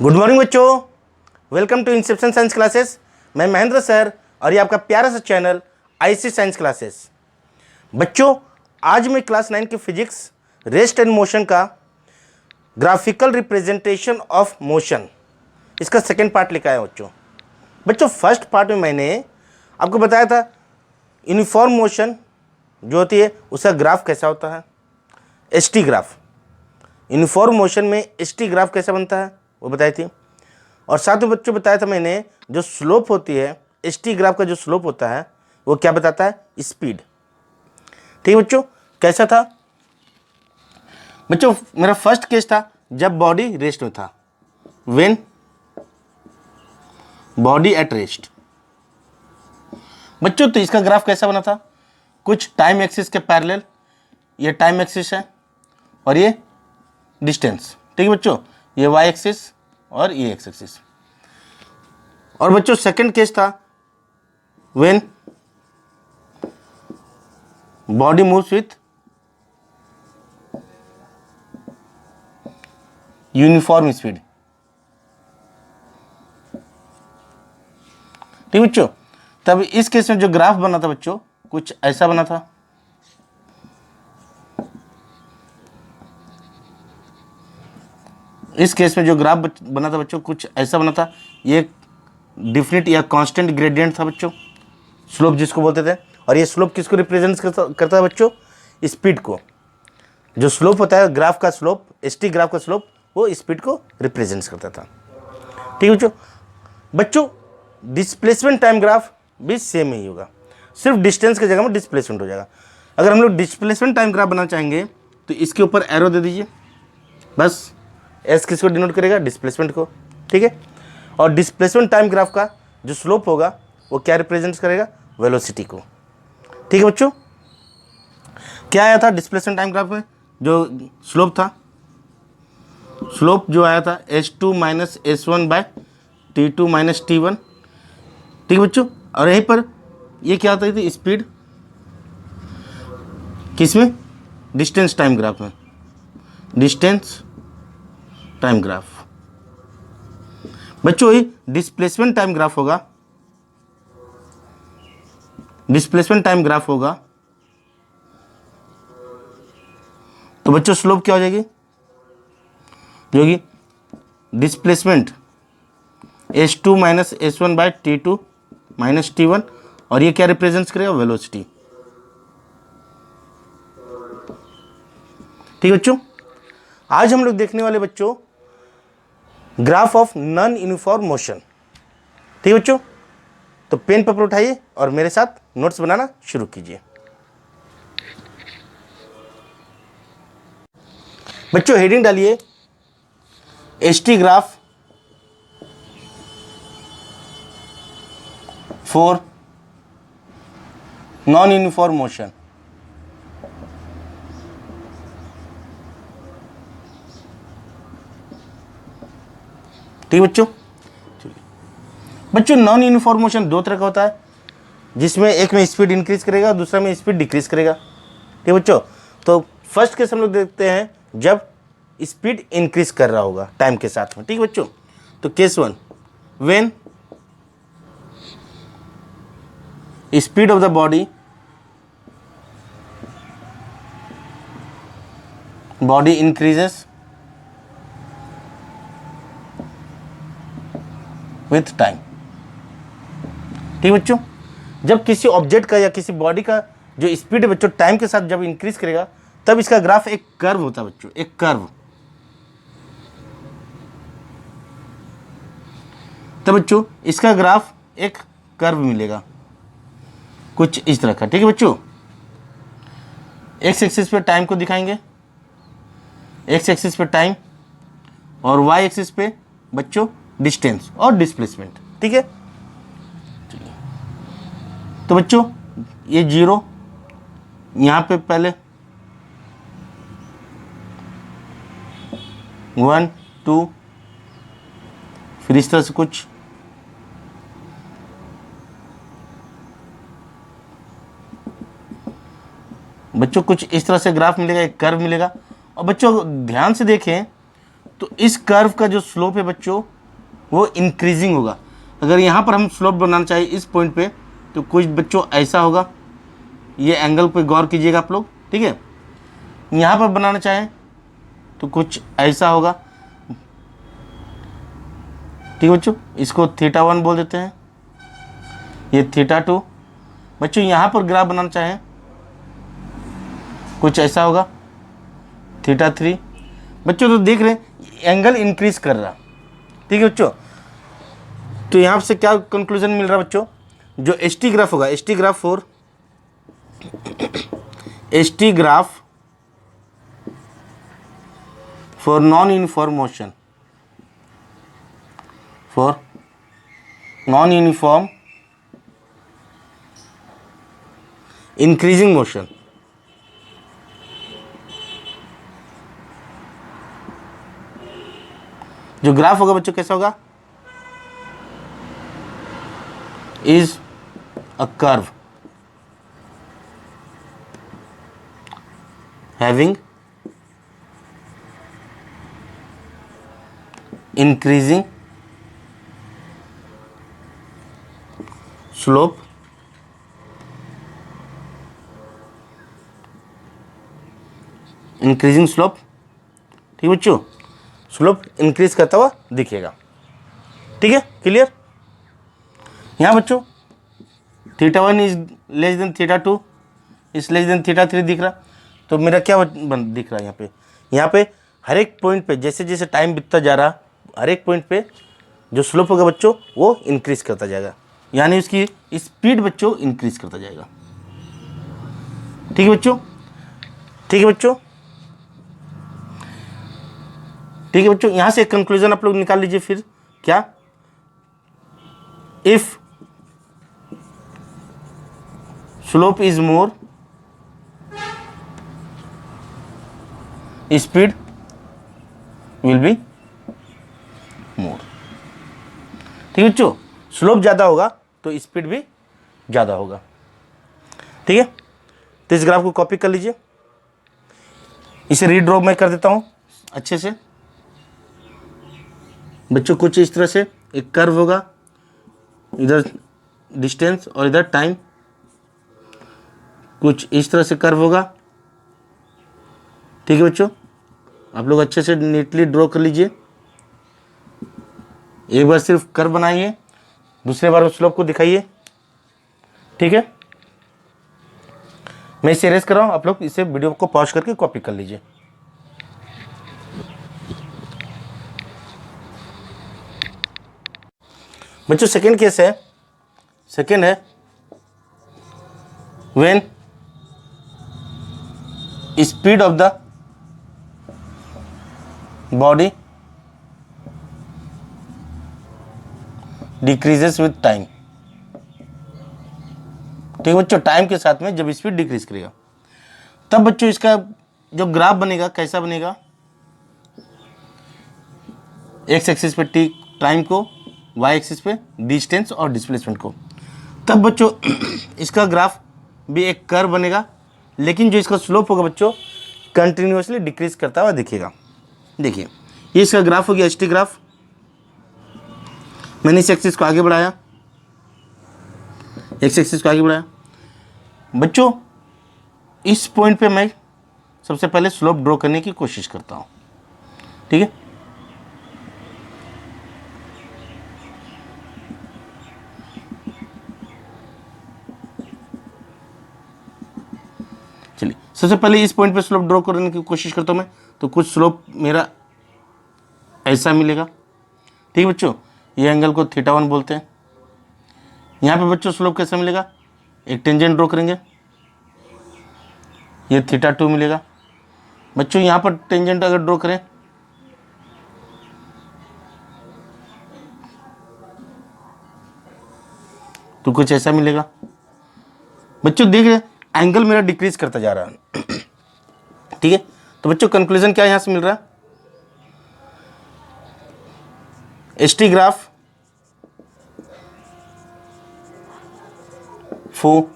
Good morning बच्चों, welcome to Inception science classes. मैं Mahendra sir और ये आपका प्यारा सा चैनल आईसी साइंस क्लासेस। बच्चों, आज मैं क्लास 9 की फिजिक्स रेस्ट एंड मोशन का ग्राफिकल रिप्रेजेंटेशन ऑफ मोशन इसका सेकेंड पार्ट लेकर आया बच्चों, फर्स्ट पार्ट में मैंने आपको बताया था यूनिफॉर्म मोशन जो होती है उसका ग्राफ कैसा होता है, एसटी ग्राफ। यूनिफॉर्म मोशन में एसटी ग्राफ कैसा बनता है वो बताई थी। और साथ में बच्चों बताया था मैंने जो स्लोप होती है एसटी ग्राफ का, जो स्लोप होता है वो क्या बताता है, स्पीड। ठीक है बच्चों, कैसा था बच्चों? मेरा फर्स्ट केस था जब बॉडी रेस्ट में था, व्हेन बॉडी एट रेस्ट। बच्चों तो इसका ग्राफ कैसा बना था, कुछ टाइम एक्सिस के पैरेलल, ये टाइम एक्सिस है और ये डिस्टेंस। ठीक है बच्चों, ये वाई एक्सिस और ये एक्स एक्सिस। और बच्चों सेकंड केस था when body moves with uniform speed. ठीक बच्चों, तब इस केस में जो ग्राफ बना था बच्चों कुछ ऐसा बना था। इस केस में जो ग्राफ बना था बच्चों कुछ ऐसा बना था। ये डिफिनिट या कांस्टेंट ग्रेडियंट था बच्चों, स्लोप जिसको बोलते थे। और ये स्लोप किसको रिप्रेजेंट करता है बच्चों, स्पीड को। जो स्लोप होता है ग्राफ का स्लोप, एसटी ग्राफ का स्लोप, वो स्पीड को रिप्रेजेंट करता था। ठीक है बच्चों। बच्चों डिस्प्लेसमेंट टाइम ग्राफ भी सेम ही होगा, सिर्फ डिस्टेंस की जगह में डिस्प्लेसमेंट हो जाएगा। अगर हम लोग डिस्प्लेसमेंट टाइम ग्राफ बनाना चाहेंगे तो इसके ऊपर एरो दे दीजिए, बस एस किसको डिनोट करेगा, डिस्प्लेसमेंट को। ठीक है। और डिस्प्लेसमेंट टाइम ग्राफ का जो स्लोप होगा वो क्या रिप्रेजेंट करेगा, वेलोसिटी को। ठीक है बच्चों, क्या आया था डिस्प्लेसमेंट टाइम ग्राफ में, जो स्लोप था, स्लोप जो आया था h2 minus s1 bye t2 minus t1। ठीक है बच्चों। और यहीं पर ये क्या होता थी, स्पीड, किसमें, डिस्टेंस टाइम ग्राफ में, डिस्टेंस टाइम ग्राफ। बच्चों ये डिस्प्लेसमेंट टाइम ग्राफ होगा, डिस्प्लेसमेंट टाइम ग्राफ होगा तो बच्चों स्लोप क्या हो जाएगी, जो कि displacement h2 minus s1 bye t2 minus t1। और ये क्या रिप्रेजेंट करेगा, वेलोसिटी। ठीक है बच्चों, आज हम लोग देखने वाले बच्चों graph of non uniform motion. ठीक है बच्चों, तो पेन पेपर उठाइए और मेरे साथ नोट्स बनाना शुरू कीजिए। बच्चों हेडिंग डालिए ST graph for non uniform motion. ठीक है बच्चों। बच्चों नॉन यूनिफॉर्म मोशन दो तरह का होता है, जिसमें एक में स्पीड इंक्रीज करेगा, दूसरा में स्पीड डिक्रीज करेगा। ठीक है बच्चों, तो फर्स्ट केस हम लोग देखते हैं जब स्पीड इंक्रीज कर रहा होगा टाइम के साथ में। ठीक है बच्चों, तो case 1, when speed of the body increases with time. ठीक बच्चों, जब किसी ऑब्जेक्ट का या किसी बॉडी का जो स्पीड है बच्चों टाइम के साथ जब इंक्रीज करेगा तब इसका ग्राफ एक कर्व होता है बच्चों, एक कर्व। तब बच्चों इसका ग्राफ एक कर्व मिलेगा कुछ इस तरह का। ठीक है बच्चों, एक्स एक्सिस पे टाइम को दिखाएंगे, एक्स एक्सिस पे टाइम, और वाई एक्सिस पे बच्चों डिस्टेंस और डिस्प्लेसमेंट। ठीक है, तो बच्चों ये 0 यहाँ पे पहले 1 2, फिर इस तरह से कुछ, बच्चों कुछ इस तरह से ग्राफ मिलेगा, एक कर्व मिलेगा। और बच्चों ध्यान से देखें तो इस कर्व का जो स्लोप है बच्चों वो इंक्रीजिंग होगा। अगर यहाँ पर हम स्लोप बनाना चाहिए इस पॉइंट पे तो कुछ बच्चों ऐसा होगा, ये एंगल पे गौर कीजिएगा आप लोग, ठीक है। यहाँ पर बनाना चाहें तो कुछ ऐसा होगा, ठीक है बच्चों। इसको θ1 बोल देते हैं, ये θ2। बच्चों यहाँ पर ग्राफ बनाना चाहें कुछ ऐसा होगा, θ3। बच्चों तो देख रहे हैं एंगल इंक्रीज कर रहा, ठीक है बच्चों। तो यहाँ से क्या कंक्लूजन मिल रहा बच्चों, जो एस टी ग्राफ होगा, S T graph for non uniform motion, for non uniform increasing motion, जो ग्राफ होगा बच्चों कैसा होगा, is a curve having increasing slope ठीक बच्चों, स्लोप इंक्रीज करता हुआ दिखेगा, ठीक है, क्लियर। यहाँ बच्चों θ1 is less than θ2 is less than θ3 दिख रहा। तो मेरा क्या दिख रहा है यहाँ पे हर एक पॉइंट पे जैसे जैसे टाइम बीतता जा रहा, हर एक पॉइंट पे जो स्लोप होगा बच्चों वो इंक्रीज करता जाएगा, यानी उसकी स्पीड बच्चों इंक्रीज करता जाएगा, ठीक है बच्चों, ठीक है बच्चों, ठीक है बच्चों। यहां से एक कंक्लूजन आप लोग निकाल लीजिए फिर, क्या, if slope is more speed will be more, ठीक है बच्चों। स्लोप ज़्यादा होगा तो स्पीड भी ज़्यादा होगा, ठीक है। तो इस ग्राफ को कॉपी कर लीजिए, इसे रीड्रॉ मैं कर देता हूँ अच्छे से बच्चों। कुछ इस तरह से एक कर्व होगा, इधर डिस्टेंस और इधर टाइम, कुछ इस तरह से कर्व होगा, ठीक है बच्चों। आप लोग अच्छे से नीटली ड्रॉ कर लीजिए, एक बार सिर्फ कर्व बनाइए, दूसरे बार उस स्लोप को दिखाइए, ठीक है। मैं इसे इरेज कर रहा हूं, आप लोग इसे वीडियो को पॉज करके कॉपी कर लीजिए। बच्चों सेकेंड केस है, सेकेंड है when speed of the body decreases with time, ठीक है बच्चों। टाइम के साथ में जब स्पीड डिक्रीज करेगा तब बच्चों इसका जो ग्राफ बनेगा कैसा बनेगा, एक्स एक्सिस पे टी टाइम को, वाई एक्सिस पे डिस्टेंस और डिस्प्लेसमेंट को। तब बच्चों इसका ग्राफ भी एक कर्व बनेगा, लेकिन जो इसका स्लोप होगा बच्चों कंटिन्यूअसली डिक्रीज करता हुआ दिखेगा। देखिए ये इसका ग्राफ हो गया, एस टी ग्राफ। मैंने इस एक्सिस को आगे बढ़ाया, एक्स एक्सिस को आगे बढ़ाया बच्चों। इस पॉइंट पे मैं सबसे पहले स्लोप ड्रॉ करने की कोशिश करता हूं, ठीक है। चलिए सबसे पहले इस पॉइंट पे स्लोप ड्रॉ करने की कोशिश करता हूं मैं, तो कुछ स्लोप मेरा ऐसा मिलेगा, ठीक है बच्चों। ये एंगल को θ1 बोलते हैं। यहाँ पे बच्चों स्लोप कैसा मिलेगा, एक टेंजेंट ड्रॉ करेंगे, ये θ2 मिलेगा बच्चों। यहाँ पर टेंजेंट अगर ड्रॉ करें तो कुछ ऐसा मिलेगा बच्चों। देख रहे एंगल मेरा डिक्रीज करता जा रहा है, ठीक है। तो बच्चों कंक्लूजन क्या यहां से मिल रहा है, S T graph for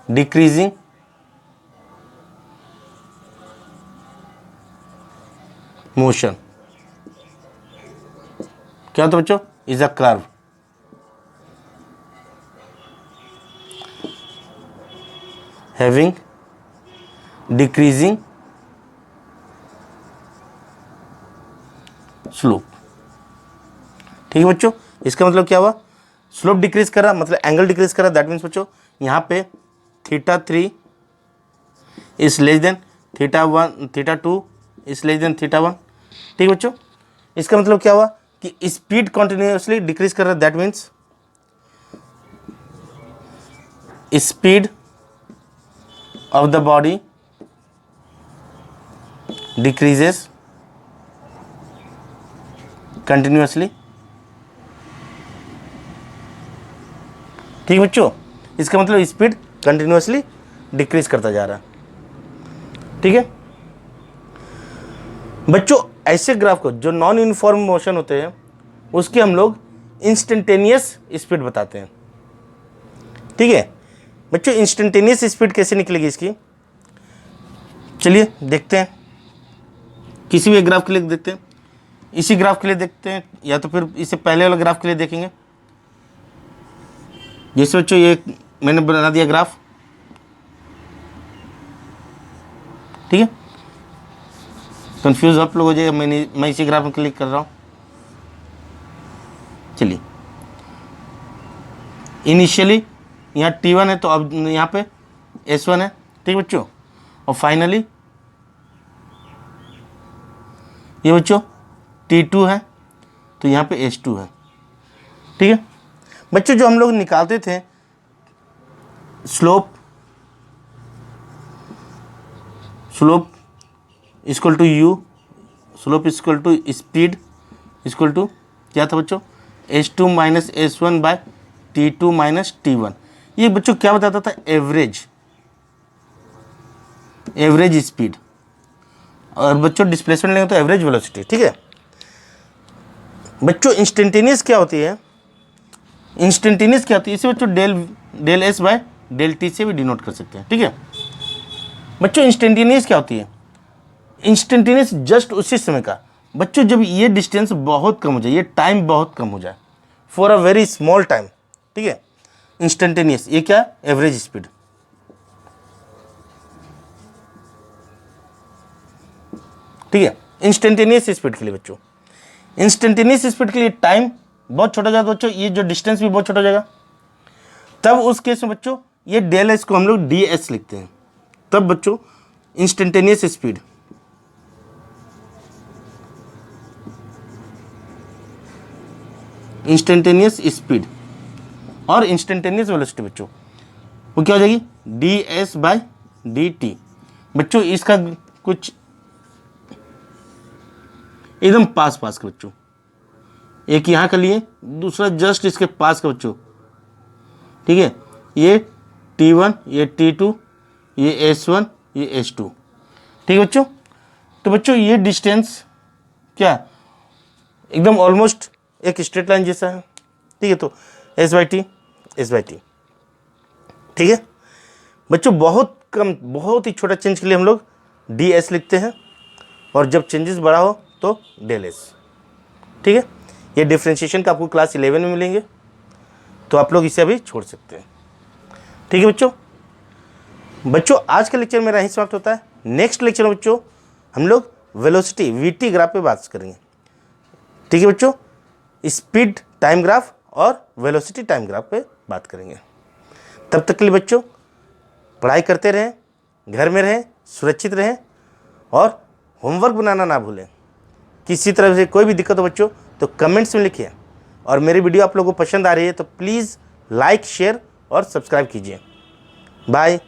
decreasing motion, क्या होता है बच्चों, is a curve. Having decreasing slope. ठीक है बच्चों, इसका मतलब क्या हुआ, स्लोप डिक्रीज कर रहा मतलब एंगल डिक्रीज कर रहा, दैट मीन्स बच्चों यहाँ पे θ3 is less than θ1, θ2 is less than θ1। ठीक है बच्चों, इसका मतलब क्या हुआ कि स्पीड कॉन्टिन्यूसली डिक्रीज कर रहा है, that means speed of the body decreases continuously. ठीक है बच्चों, इसका मतलब स्पीड कंटिन्यूसली डिक्रीज करता जा रहा है। ठीक है बच्चों, ऐसे ग्राफ को जो नॉन यूनिफॉर्म मोशन होते हैं उसकी हम लोग इंस्टेंटेनियस स्पीड बताते हैं। ठीक है बच्चों, इंस्टेंटेनियस स्पीड कैसे निकलेगी इसकी, चलिए देखते हैं। किसी भी ग्राफ के लिए देखते हैं, इसी ग्राफ के लिए देखते हैं या तो फिर इससे पहले वाले ग्राफ के लिए देखेंगे। जैसे बच्चों ये मैंने बना दिया ग्राफ, ठीक है, कंफ्यूज आप लोग हो जाएगा, मैं इसी ग्राफ में क्लिक कर रहा हूँ। चलिए, इनिशियली यहाँ T1 है तो अब यहाँ पे S1 है। ठीक है बच्चों, और फाइनली ये बच्चों T2 है तो यहाँ पे S2 है। ठीक है बच्चों, जो हम लोग निकालते थे slope equal to U, slope equal to speed equal to क्या था बच्चों, S2 minus S1 bye T2 minus T1। ये बच्चों क्या बताता था, एवरेज स्पीड, और बच्चों डिस्प्लेसमेंट लेंगे तो एवरेज वेलोसिटी। ठीक है बच्चों, इंस्टेंटेनियस क्या होती है, इसे बच्चों del s by del t से भी डिनोट कर सकते हैं। ठीक है बच्चों, इंस्टेंटेनियस क्या होती है, इंस्टेंटेनियस जस्ट उसी समय का बच्चों जब ये डिस्टेंस बहुत कम हो जाए, ये टाइम बहुत कम हो जाए, for a very small time. ठीक है, इंस्टेंटेनियस ये क्या, एवरेज स्पीड। ठीक है, इंस्टेंटेनियस स्पीड के लिए बच्चों, इंस्टेंटेनियस स्पीड के लिए टाइम बहुत छोटा जाता है बच्चों, ये जो डिस्टेंस भी बहुत छोटा हो जाएगा। तब उस केस में बच्चों ये डेल एस को हम लोग डी एस लिखते हैं। तब बच्चों इंस्टेंटेनियस स्पीड और इंस्टेंटेनियस वेलोसिटी बच्चों वो क्या हो जाएगी, d s by d t. बच्चों इसका कुछ एकदम पास का बच्चों, एक यहाँ का लिए, दूसरा जस्ट इसके पास का बच्चों। ठीक है, ये T1, ये T2, ये S1, ये S2। ठीक है बच्चों, तो बच्चों ये डिस्टेंस क्या एकदम ऑलमोस्ट एक स्ट्रेट लाइन जैसा है। ठीक है, तो S बाई टी। ठीक है बच्चों, बहुत कम, बहुत ही छोटा चेंज के लिए हम लोग DS लिखते हैं, और जब चेंजेस बड़ा हो तो डेल एस। ठीक है, ये डिफ्रेंशिएशन का आपको क्लास 11 में मिलेंगे, तो आप लोग इसे अभी छोड़ सकते हैं। ठीक है बच्चों आज का लेक्चर मेरा यहीं समाप्त होता है। नेक्स्ट लेक्चर में बच्चों हम लोग वेलोसिटी VT ग्राफ पे बात करेंगे। ठीक है बच्चों, स्पीड टाइम ग्राफ और वेलोसिटी टाइम ग्राफ पे बात करेंगे। तब तक के लिए बच्चों पढ़ाई करते रहें, घर में रहें, सुरक्षित रहें, और होमवर्क बनाना ना भूलें। किसी तरह से कोई भी दिक्कत हो बच्चों तो कमेंट्स में लिखिए, और मेरी वीडियो आप लोगों को पसंद आ रही है तो प्लीज़ लाइक, शेयर और सब्सक्राइब कीजिए। बाय।